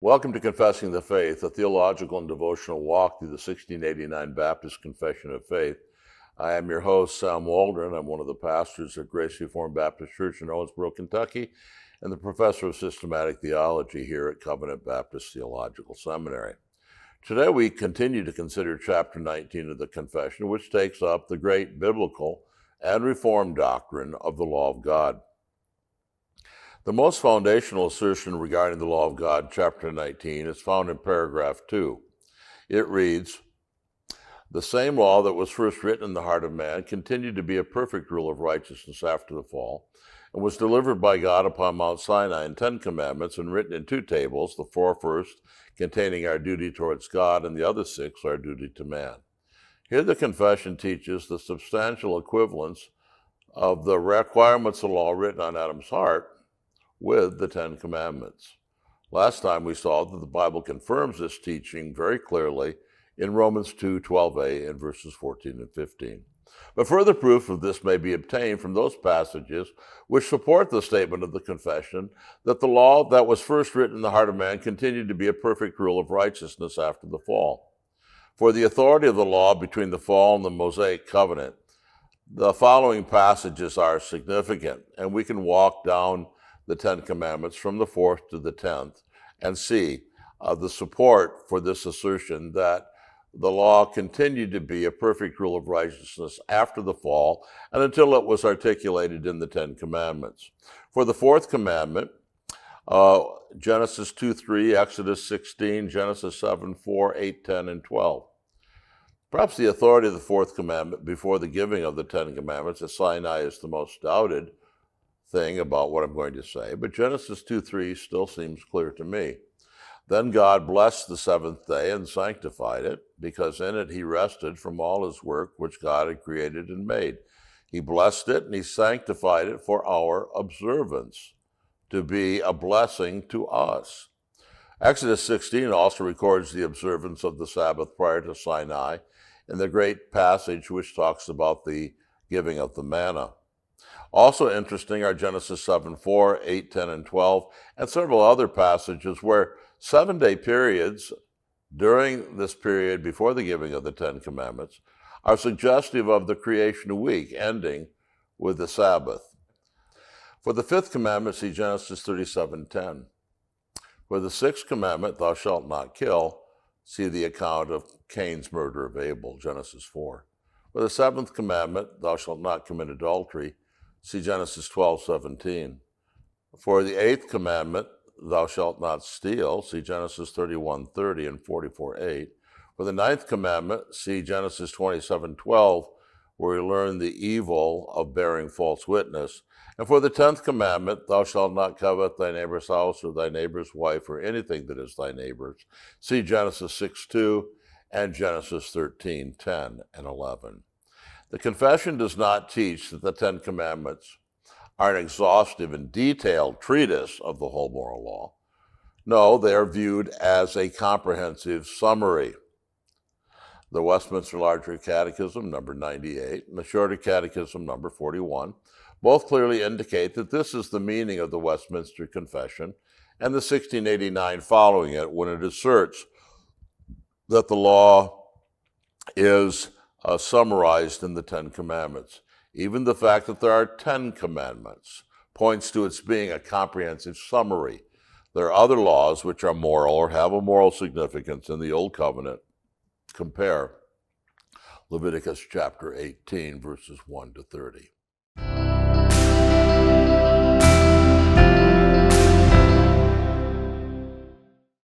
Welcome to Confessing the Faith, a theological and devotional walk through the 1689 Baptist Confession of Faith. I am your host, Sam Waldron. I'm one of the pastors at Grace Reformed Baptist Church in Owensboro, Kentucky, and the professor of systematic theology here at Covenant Baptist Theological Seminary. Today we continue to consider chapter 19 of the Confession, which takes up the great biblical and Reformed doctrine of the law of God. The most foundational assertion regarding the law of God, chapter 19, is found in paragraph 2. It reads, "The same law that was first written in the heart of man continued to be a perfect rule of righteousness after the fall, and was delivered by God upon Mount Sinai in 10 commandments and written in 2 tables, the 4 first containing our duty towards God and the other 6 our duty to man." Here the confession teaches the substantial equivalence of the requirements of the law written on Adam's heart with the 10 commandments. Last time we saw that the Bible confirms this teaching very clearly in Romans 2:12a and verses 14 and 15. But further proof of this may be obtained from those passages which support the statement of the confession that the law that was first written in the heart of man continued to be a perfect rule of righteousness after the fall. For the authority of the law between the fall and the Mosaic covenant, the following passages are significant, and we can walk down the 10 commandments from the 4th to the 10th and see the support for this assertion that the law continued to be a perfect rule of righteousness after the fall and until it was articulated in the 10 commandments. For the 4th commandment, Genesis 2:3, Exodus 16, Genesis 7:4, 8, 10, and 12. Perhaps the authority of the 4th commandment before the giving of the 10 commandments at Sinai is the most doubted thing about what I'm going to say, but Genesis 2:3 still seems clear to me. "Then God blessed the 7th day and sanctified it, because in it he rested from all his work which God had created and made. He blessed it and he sanctified it for our observance, to be a blessing to us." Exodus 16 also records the observance of the Sabbath prior to Sinai in the great passage which talks about the giving of the manna. Also interesting are Genesis 7:4, 8, 10, and 12, and several other passages where 7-day periods during this period before the giving of the 10 commandments are suggestive of the creation week ending with the Sabbath. For the 5th commandment, see Genesis 37:10. For the 6th commandment, "Thou shalt not kill," see the account of Cain's murder of Abel, Genesis 4. For the 7th commandment, "Thou shalt not commit adultery," see Genesis 12:17. For the 8th commandment, "Thou shalt not steal," see Genesis 31:30 and 44:8. For the 9th commandment, see Genesis 27:12, where we learn the evil of bearing false witness. And for the 10th commandment, "Thou shalt not covet thy neighbor's house or thy neighbor's wife or anything that is thy neighbor's," see Genesis 6:2 and Genesis 13:10 and 11. The confession does not teach that the 10 commandments are an exhaustive and detailed treatise of the whole moral law. No, they are viewed as a comprehensive summary. The Westminster Larger Catechism, number 98, and the Shorter Catechism, number 41, both clearly indicate that this is the meaning of the Westminster Confession and the 1689 following it when it asserts that the law is summarized in the 10 commandments. Even the fact that there are 10 commandments points to its being a comprehensive summary. There are other laws which are moral or have a moral significance in the Old Covenant. Compare Leviticus chapter 18, verses 1 to 30.